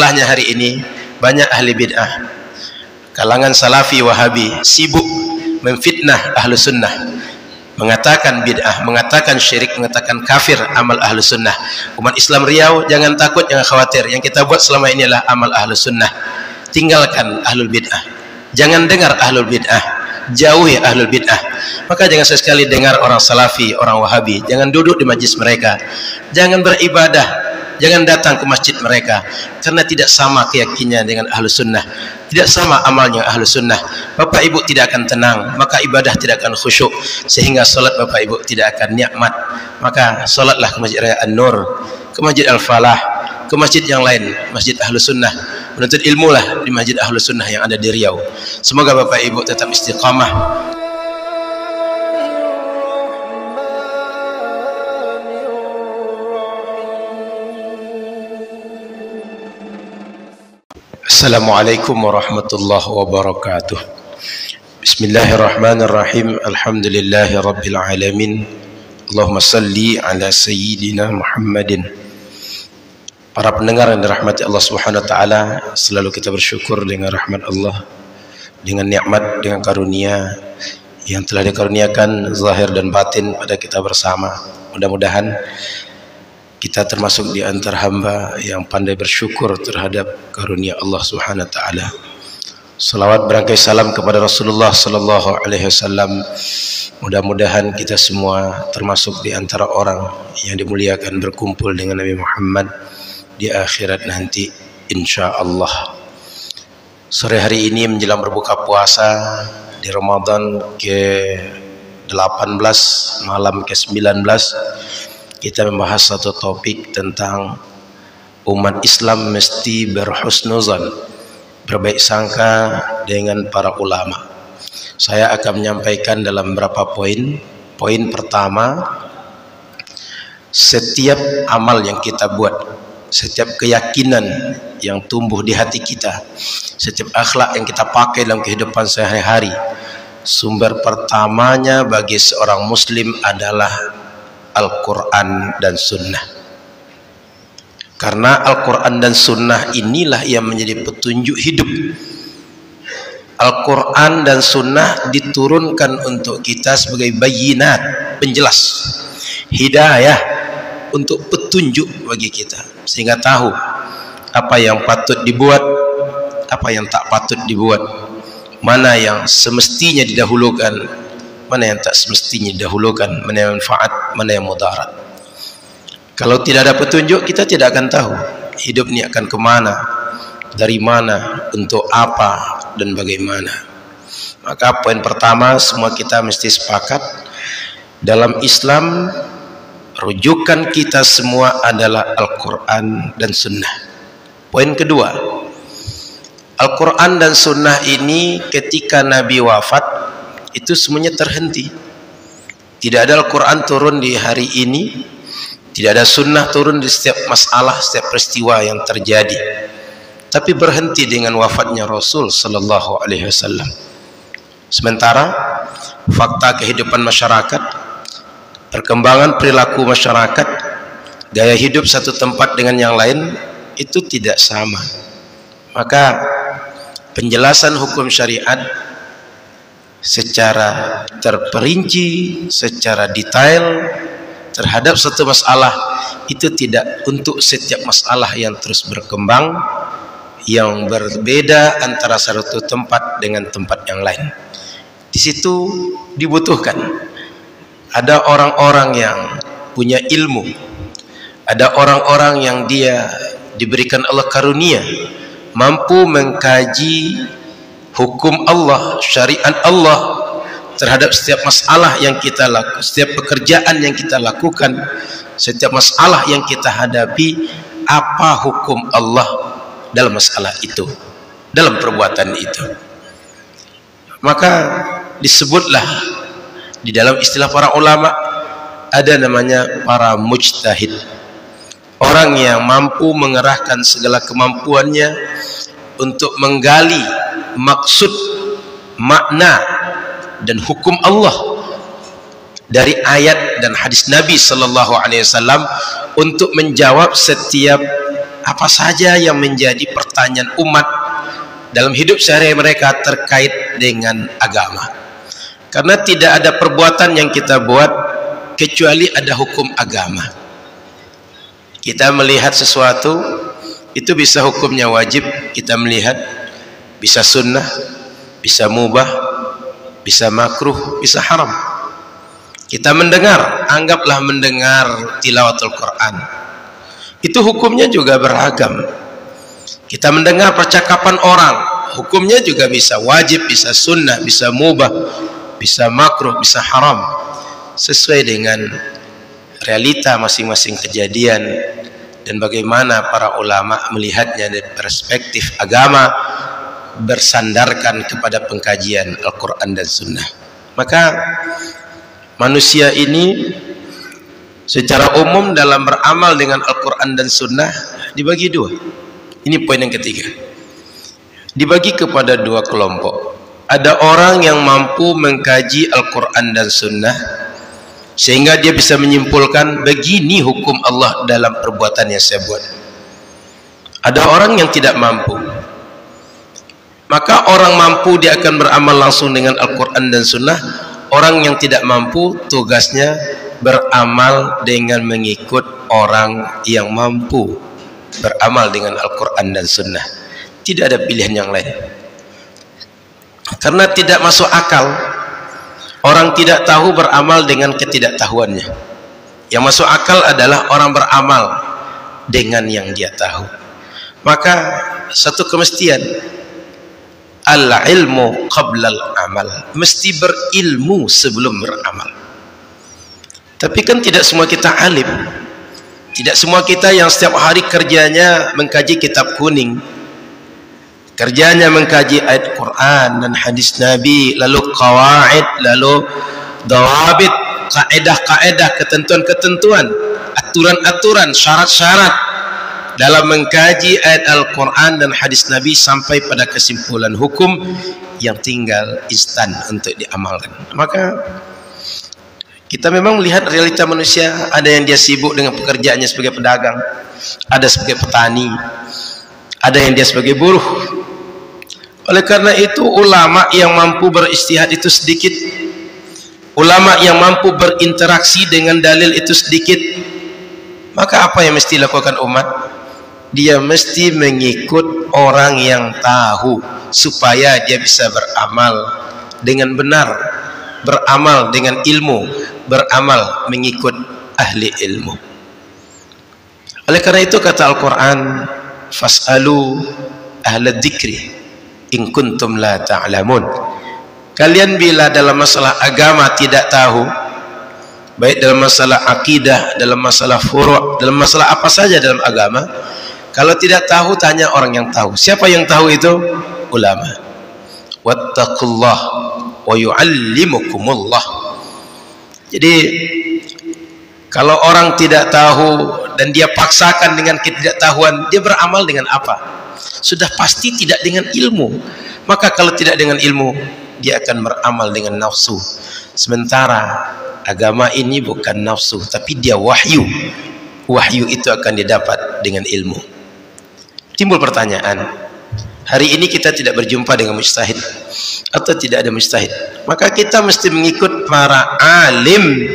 Masalahnya hari ini banyak ahli bid'ah, kalangan salafi wahabi sibuk memfitnah ahlu sunnah, mengatakan bid'ah, mengatakan syirik, mengatakan kafir amal ahlu sunnah. Umat Islam Riau, jangan takut, jangan khawatir. Yang kita buat selama ini adalah amal ahlu sunnah. Tinggalkan ahlul bid'ah, jangan dengar ahlul bid'ah, jauhi ahlul bid'ah. Maka jangan sekali dengar orang salafi, orang wahabi, jangan duduk di majlis mereka, jangan beribadah, jangan datang ke masjid mereka, karena tidak sama keyakinannya dengan ahlu sunnah, tidak sama amalnya ahlu sunnah. Bapak ibu tidak akan tenang, maka ibadah tidak akan khusyuk, sehingga solat bapak ibu tidak akan nikmat. Maka solatlah ke Masjid Raya An-Nur, ke Masjid Al-Falah, ke masjid yang lain, masjid ahlu sunnah. Menuntut ilmu lah di masjid ahlu sunnah yang ada di Riau. Semoga bapak ibu tetap istiqamah. Assalamualaikum warahmatullahi wabarakatuh. Bismillahirrahmanirrahim. Alhamdulillahi rabbil alamin. Allahumma salli ala sayyidina Muhammadin. Para pendengar yang dirahmati Allah Subhanahu wa taala, selalu kita bersyukur dengan rahmat Allah, dengan nikmat, dengan karunia yang telah dikaruniakan zahir dan batin pada kita bersama. Mudah-mudahan kita termasuk di antara hamba yang pandai bersyukur terhadap karunia Allah Subhanahu wa taala. Salawat berangkai salam kepada Rasulullah sallallahu alaihi wasallam. Mudah-mudahan kita semua termasuk di antara orang yang dimuliakan berkumpul dengan Nabi Muhammad di akhirat nanti insyaallah. Sore hari ini menjelang berbuka puasa di Ramadan ke-18, malam ke-19, kita membahas satu topik tentang umat Islam mesti berhusnuzan, berbaik sangka dengan para ulama. Saya akan menyampaikan dalam beberapa poin. Poin pertama, setiap amal yang kita buat, setiap keyakinan yang tumbuh di hati kita, setiap akhlak yang kita pakai dalam kehidupan sehari-hari, sumber pertamanya bagi seorang muslim adalah Al-Quran dan Sunnah. Karena Al-Quran dan Sunnah inilah yang menjadi petunjuk hidup. Al-Quran dan Sunnah diturunkan untuk kita sebagai bayinat, penjelas, hidayah, untuk petunjuk bagi kita, sehingga tahu apa yang patut dibuat, apa yang tak patut dibuat, mana yang semestinya didahulukan, mana yang tak semestinya didahulukan, mana yang manfaat, mana yang mudarat. Kalau tidak ada petunjuk, kita tidak akan tahu hidup ini akan kemana, dari mana, untuk apa, dan bagaimana. Maka poin pertama, semua kita mesti sepakat, dalam Islam rujukan kita semua adalah Al-Quran dan Sunnah. Poin kedua, Al-Quran dan Sunnah ini ketika Nabi wafat itu semuanya terhenti. Tidak ada Al-Quran turun di hari ini, tidak ada Sunnah turun di setiap masalah, setiap peristiwa yang terjadi, tapi berhenti dengan wafatnya Rasul sallallahu alaihi wasallam. Sementara fakta kehidupan masyarakat, perkembangan perilaku masyarakat, gaya hidup satu tempat dengan yang lain itu tidak sama. Maka penjelasan hukum syariat secara terperinci, secara detail terhadap satu masalah itu tidak untuk setiap masalah yang terus berkembang, yang berbeda antara satu tempat dengan tempat yang lain. Di situ dibutuhkan ada orang-orang yang punya ilmu, ada orang-orang yang dia diberikan Allah karunia, mampu mengkaji hukum Allah, syariat Allah terhadap setiap masalah yang kita lakukan, setiap pekerjaan yang kita lakukan, setiap masalah yang kita hadapi, apa hukum Allah dalam masalah itu, dalam perbuatan itu. Maka disebutlah di dalam istilah para ulama ada namanya para mujtahid, orang yang mampu mengerahkan segala kemampuannya untuk menggali maksud, makna dan hukum Allah dari ayat dan hadis Nabi sallallahu alaihi wasallam untuk menjawab setiap apa saja yang menjadi pertanyaan umat dalam hidup sehari mereka terkait dengan agama. Karena tidak ada perbuatan yang kita buat kecuali ada hukum agama. Kita melihat sesuatu itu bisa hukumnya wajib, kita melihat bisa sunnah, bisa mubah, bisa makruh, bisa haram. Kita mendengar, anggaplah mendengar tilawatul Quran, itu hukumnya juga beragam. Kita mendengar percakapan orang, hukumnya juga bisa wajib, bisa sunnah, bisa mubah, bisa makruh, bisa haram, sesuai dengan realita masing-masing kejadian dan bagaimana para ulama melihatnya dari perspektif agama bersandarkan kepada pengkajian Al-Quran dan Sunnah. Maka manusia ini secara umum dalam beramal dengan Al-Quran dan Sunnah dibagi dua. Ini poin yang ketiga, dibagi kepada dua kelompok. Ada orang yang mampu mengkaji Al-Quran dan Sunnah sehingga dia bisa menyimpulkan begini hukum Allah dalam perbuatan yang saya buat. Ada orang yang tidak mampu. Maka orang mampu dia akan beramal langsung dengan Al-Quran dan Sunnah. Orang yang tidak mampu tugasnya beramal dengan mengikut orang yang mampu beramal dengan Al-Quran dan Sunnah. Tidak ada pilihan yang lain. Karena tidak masuk akal orang tidak tahu beramal dengan ketidaktahuannya. Yang masuk akal adalah orang beramal dengan yang dia tahu. Maka satu kemestian, al-ilmu qabla al-amal, mesti berilmu sebelum beramal. Tapi kan tidak semua kita alim, tidak semua kita yang setiap hari kerjanya mengkaji kitab kuning, kerjanya mengkaji ayat Quran dan hadis Nabi, lalu qawaid, lalu dawabit, kaedah-kaedah, ketentuan-ketentuan, aturan-aturan, syarat-syarat dalam mengkaji ayat Al-Quran dan hadis Nabi sampai pada kesimpulan hukum yang tinggal instan untuk diamalkan. Maka kita memang melihat realita manusia, ada yang dia sibuk dengan pekerjaannya sebagai pedagang, ada sebagai petani, ada yang dia sebagai buruh. Oleh karena itu ulama yang mampu beristihad itu sedikit, ulama yang mampu berinteraksi dengan dalil itu sedikit. Maka apa yang mesti dilakukan umat? Dia mesti mengikut orang yang tahu supaya dia bisa beramal dengan benar, beramal dengan ilmu, beramal mengikut ahli ilmu. Oleh karena itu kata Al-Quran, fas'alu ahla dzikri in kuntum la ta'lamun. Kalian bila dalam masalah agama tidak tahu, baik dalam masalah akidah, dalam masalah furu', dalam masalah apa saja dalam agama, kalau tidak tahu tanya orang yang tahu. Siapa yang tahu itu? Ulama. Wattaqullah wa yu'allimukumullah. Jadi kalau orang tidak tahu dan dia paksakan dengan ketidaktahuan, dia beramal dengan apa? Sudah pasti tidak dengan ilmu. Maka kalau tidak dengan ilmu, dia akan beramal dengan nafsu. Sementara agama ini bukan nafsu, tapi dia wahyu. Wahyu itu akan didapat dengan ilmu. Timbul pertanyaan, hari ini kita tidak berjumpa dengan mujtahid atau tidak ada mujtahid, maka kita mesti mengikut para alim,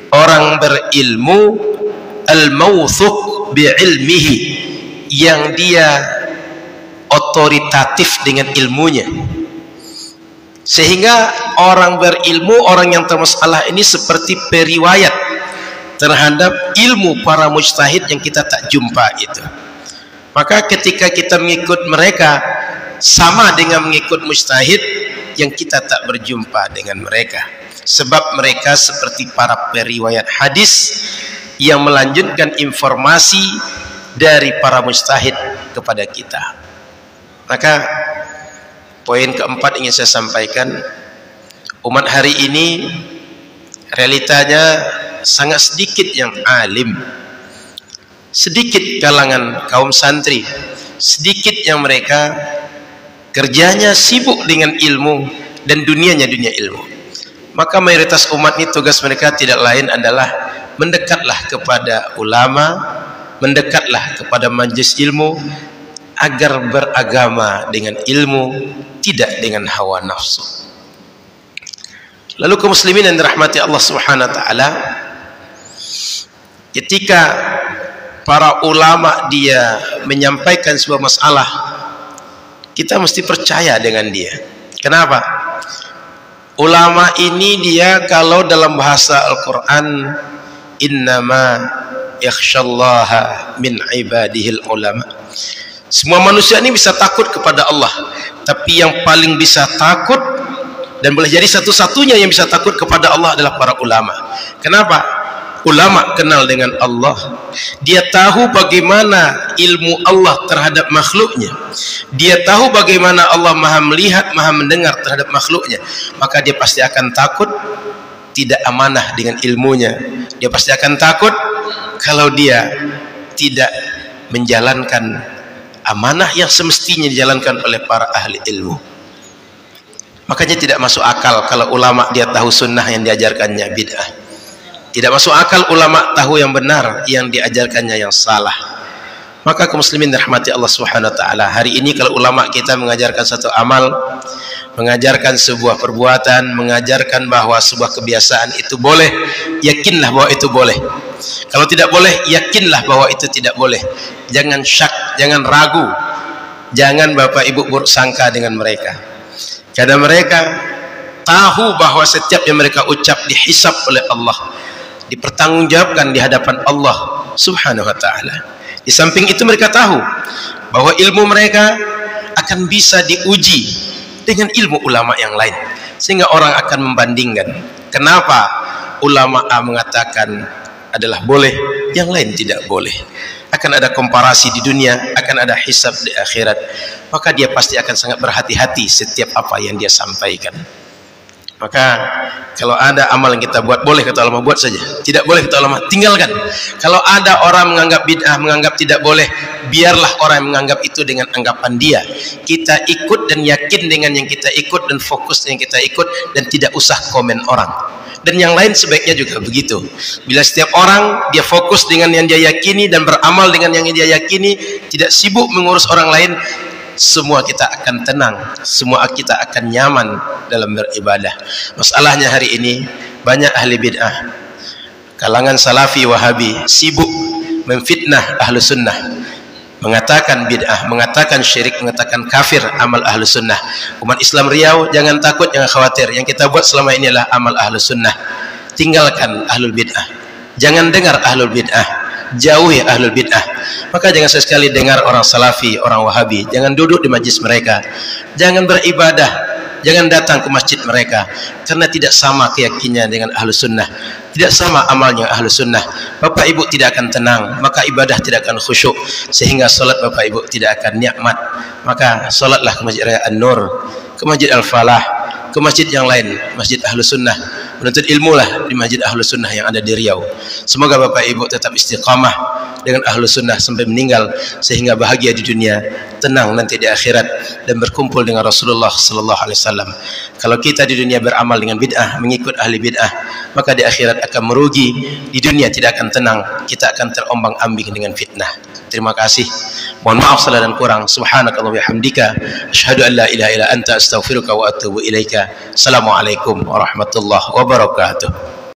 orang berilmu, al-mawthuq bi'ilmihi, yang dia otoritatif dengan ilmunya. Sehingga orang berilmu, orang yang termasalah ini seperti periwayat terhadap ilmu para mujtahid yang kita tak jumpa itu. Maka ketika kita mengikut mereka sama dengan mengikut mujtahid yang kita tak berjumpa dengan mereka. Sebab mereka seperti para periwayat hadis yang melanjutkan informasi dari para mujtahid kepada kita. Maka poin keempat ingin saya sampaikan, umat hari ini realitanya sangat sedikit yang alim, sedikit kalangan kaum santri, sedikit yang mereka kerjanya sibuk dengan ilmu dan dunianya dunia ilmu. Maka mayoritas umat ini tugas mereka tidak lain adalah mendekatlah kepada ulama, mendekatlah kepada majelis ilmu agar beragama dengan ilmu, tidak dengan hawa nafsu. Lalu kaum muslimin yang dirahmati Allah Subhanahu wa taala, ketika para ulama dia menyampaikan sebuah masalah, kita mesti percaya dengan dia. Kenapa? Ulama ini dia kalau dalam bahasa Al-Quran, innama yakhshallaha min ibadihil ulama. Semua manusia ini bisa takut kepada Allah, tapi yang paling bisa takut dan boleh jadi satu-satunya yang bisa takut kepada Allah adalah para ulama. Kenapa? Ulama kenal dengan Allah, dia tahu bagaimana ilmu Allah terhadap makhluknya, dia tahu bagaimana Allah maha melihat, maha mendengar terhadap makhluknya, maka dia pasti akan takut tidak amanah dengan ilmunya. Dia pasti akan takut kalau dia tidak menjalankan amanah yang semestinya dijalankan oleh para ahli ilmu. Makanya tidak masuk akal kalau ulama dia tahu sunnah yang diajarkannya bid'ah. Tidak masuk akal ulama tahu yang benar yang diajarkannya yang salah. Maka kaum muslimin dirahmati Allah Subhanahu wa taala, hari ini kalau ulama kita mengajarkan satu amal, mengajarkan sebuah perbuatan, mengajarkan bahwa sebuah kebiasaan itu boleh, yakinlah bahwa itu boleh. Kalau tidak boleh, yakinlah bahwa itu tidak boleh. Jangan syak, jangan ragu, jangan bapak ibu buruk sangka dengan mereka, karena mereka tahu bahwa setiap yang mereka ucap dihisab oleh Allah, dipertanggungjawabkan di hadapan Allah Subhanahu wa taala. Di samping itu mereka tahu bahwa ilmu mereka akan bisa diuji dengan ilmu ulama yang lain, sehingga orang akan membandingkan kenapa ulama A mengatakan adalah boleh, yang lain tidak boleh. Akan ada komparasi di dunia, akan ada hisab di akhirat. Maka dia pasti akan sangat berhati-hati setiap apa yang dia sampaikan. Maka kalau ada amal yang kita buat, boleh kata ulama buat saja, tidak boleh kata ulama tinggalkan. Kalau ada orang menganggap bid'ah, menganggap tidak boleh, biarlah orang yang menganggap itu dengan anggapan dia. Kita ikut dan yakin dengan yang kita ikut dan fokus dengan yang kita ikut, dan tidak usah komen orang. Dan yang lain sebaiknya juga begitu. Bila setiap orang dia fokus dengan yang dia yakini dan beramal dengan yang dia yakini, tidak sibuk mengurus orang lain, semua kita akan tenang, semua kita akan nyaman dalam beribadah. Masalahnya hari ini banyak ahli bid'ah, kalangan salafi wahabi sibuk memfitnah ahlu sunnah, mengatakan bid'ah, mengatakan syirik, mengatakan kafir amal ahlu sunnah. Umat Islam Riau jangan takut, jangan khawatir, yang kita buat selama ini adalah amal ahlu sunnah. Tinggalkan ahlul bid'ah, jangan dengar ahlul bid'ah, jauhi ahlul bid'ah. Maka jangan sekali dengar orang salafi, orang wahabi, jangan duduk di majlis mereka, jangan beribadah, jangan datang ke masjid mereka, karena tidak sama keyakinannya dengan ahlu sunnah, tidak sama amalnya ahlu sunnah. Bapak ibu tidak akan tenang, maka ibadah tidak akan khusyuk, sehingga solat bapak ibu tidak akan nikmat. Maka solatlah ke Masjid Raya An-Nur, ke Masjid Al-Falah, ke masjid yang lain, masjid ahlu sunnah. Menuntut ilmu lah di masjid ahlu sunnah yang ada di Riau. Semoga bapak ibu tetap istiqamah dengan ahlu sunnah sampai meninggal, sehingga bahagia di dunia, tenang nanti di akhirat, dan berkumpul dengan Rasulullah sallallahu alaihi wasallam. Kalau kita di dunia beramal dengan bid'ah, mengikut ahli bid'ah, maka di akhirat akan merugi. Di dunia tidak akan tenang, kita akan terombang-ambing dengan fitnah. Terima kasih. Mohon maaf salah dan kurang. Subhanakallahumma wa bihamdika, asyhadu an la ilaha illa anta, astaghfiruka wa atubu ilaika. Assalamualaikum warahmatullahi wabarakatuh.